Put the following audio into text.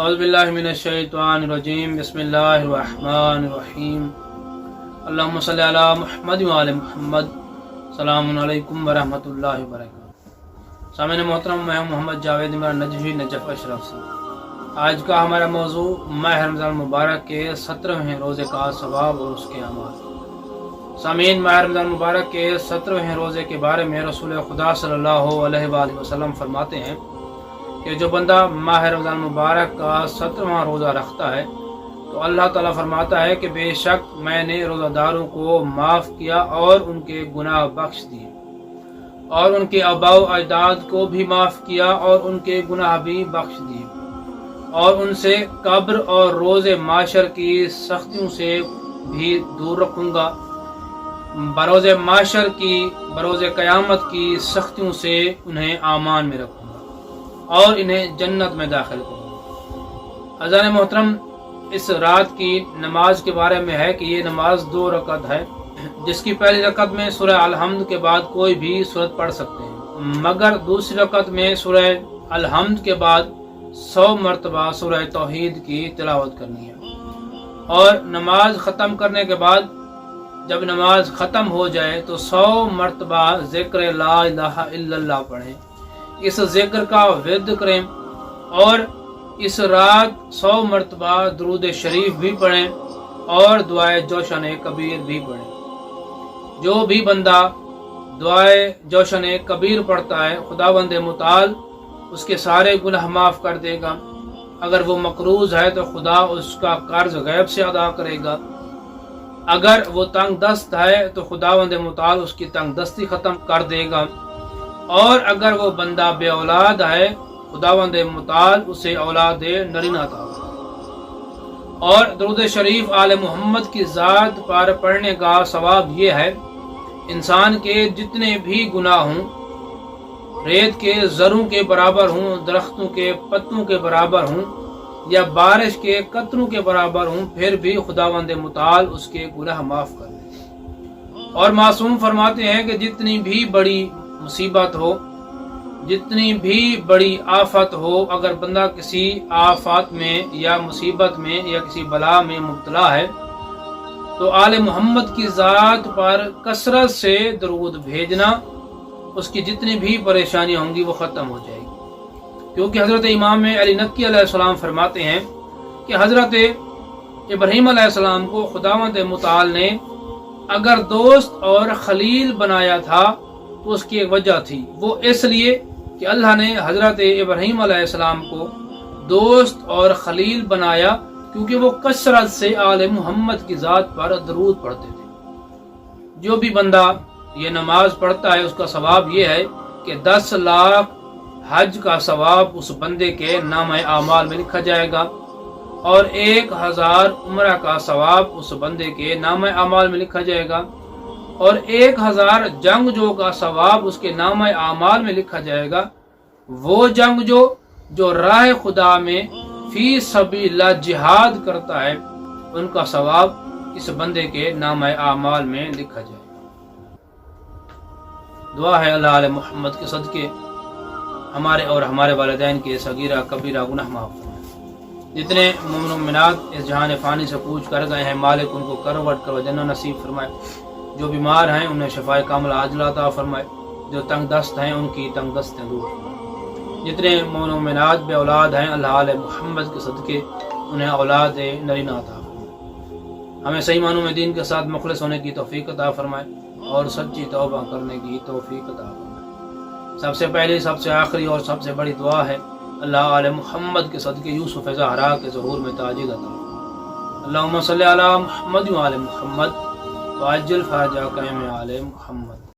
اعوذ باللہ من الشیطان الرجیم بسم اللہ الرحمن الرحیم اللہم صلی علی محمد وعلی محمد السلام علیکم ورحمۃ اللہ وبرکاتہ۔ سامعین محترم، میں ہوں محمد جاوید عمران نجفی نجف اشرف سے۔ آج کا ہمارا موضوع ماہ رمضان مبارک کے 17ویں روزے کا ثواب اور اس کے اعمال۔ سامعین، ماہ رمضان مبارک کے 17ویں روزے کے بارے میں رسول خدا صلی اللہ علیہ وآلہ وسلم فرماتے ہیں کہ جو بندہ ماہ رمضان مبارک کا 17واں روزہ رکھتا ہے تو اللہ تعالیٰ فرماتا ہے کہ بے شک میں نے روزہ داروں کو معاف کیا اور ان کے گناہ بخش دیے، اور ان کے آباء و اجداد کو بھی معاف کیا اور ان کے گناہ بھی بخش دیے، اور ان سے قبر اور روز معاشر کی سختیوں سے بھی دور رکھوں گا، بروز معاشر کی بروز قیامت کی سختیوں سے انہیں امان میں رکھوں گا اور انہیں جنت میں داخل کروں گا۔ عزیزان محترم، اس رات کی نماز کے بارے میں ہے کہ یہ نماز 2 رکعت ہے، جس کی پہلی رکعت میں سورہ الحمد کے بعد کوئی بھی سورت پڑھ سکتے ہیں، مگر دوسری رکعت میں سورہ الحمد کے بعد 100 مرتبہ سورہ توحید کی تلاوت کرنی ہے، اور نماز ختم کرنے کے بعد جب نماز ختم ہو جائے تو 100 مرتبہ ذکر لا الہ الا اللہ پڑھیں، اس ذکر کا ورد کریں، اور اس رات 100 مرتبہ درود شریف بھی پڑھیں اور دعائے جوشن کبیر بھی پڑھیں۔ جو بھی بندہ دعائے جوشن کبیر پڑھتا ہے، خداوند متعال اس کے سارے گناہ معاف کر دے گا۔ اگر وہ مقروض ہے تو خدا اس کا قرض غیب سے ادا کرے گا، اگر وہ تنگ دست ہے تو خداوند متعال اس کی تنگ دستی ختم کر دے گا، اور اگر وہ بندہ بے اولاد ہے خداوند متعال اسے اولاد نرینہ عطا کرے۔ اور درود شریف آل محمد کی ذات پر پڑھنے کا ثواب یہ ہے، انسان کے جتنے بھی گناہ ہوں، ریت کے ذروں کے برابر ہوں، درختوں کے پتوں کے برابر ہوں، یا بارش کے قطروں کے برابر ہوں، پھر بھی خداوند متعال اس کے گناہ معاف کر دے۔ اور معصوم فرماتے ہیں کہ جتنی بھی بڑی مصیبت ہو، جتنی بھی بڑی آفت ہو، اگر بندہ کسی آفات میں یا مصیبت میں یا کسی بلا میں مبتلا ہے تو آل محمد کی ذات پر کثرت سے درود بھیجنا، اس کی جتنی بھی پریشانیاں ہوں گی وہ ختم ہو جائے گی، کیونکہ حضرت امام علی نقی علیہ السلام فرماتے ہیں کہ حضرت ابراہیم علیہ السلام کو خداوند متعال نے اگر دوست اور خلیل بنایا تھا تو اس کی ایک وجہ تھی، وہ اس لیے کہ اللہ نے حضرت ابراہیم علیہ السلام کو دوست اور خلیل بنایا کیونکہ وہ کثرت سے آل محمد کی ذات پر درود پڑھتے تھے۔ جو بھی بندہ یہ نماز پڑھتا ہے اس کا ثواب یہ ہے کہ 10 لاکھ حج کا ثواب اس بندے کے نامہ اعمال میں لکھا جائے گا، اور 1000 عمرہ کا ثواب اس بندے کے نامہ اعمال میں لکھا جائے گا، اور 1000 جنگجو کا ثواب اس کے نامہ اعمال میں لکھا جائے گا۔ وہ جنگجو جو راہ خدا میں فی سبیل اللہ جہاد کرتا ہے، ان کا ثواب اس بندے کے نامہ اعمال میں لکھا جائے گا۔ دعا ہے اللہ علیہ محمد کے صدقے ہمارے اور ہمارے والدین کے صغیرہ کبیرہ گناہ معاف فرمائے۔ جتنے مومن و مومنات اس جہان فانی سے کوچ کر گئے ہیں، مالک ان کو کروٹ کرو جنت نصیب فرمائے۔ جو بیمار ہیں انہیں شفائے کاملہ عاجلہ عطا فرمائے، جو تنگ دست ہیں ان کی تنگ دستیں دور فرمائے۔ جتنے مومن و مومنات بے اولاد ہیں، اللہ علیہ محمد کے صدقے انہیں اولاد نرینہ عطا فرمائے۔ ہمیں صحیح معنوں میں دین کے ساتھ مخلص ہونے کی توفیق عطا فرمائے اور سچی توبہ کرنے کی توفیق عطا فرمائے۔ سب سے پہلی، سب سے آخری اور سب سے بڑی دعا ہے، اللہ علیہ محمد کے صدقے یوسف زہرا کے ظہور میں تاجد عطا فرمائے۔ اللہم صلی علی محمد وعلی محمد وعجل فرجہ آل محمد۔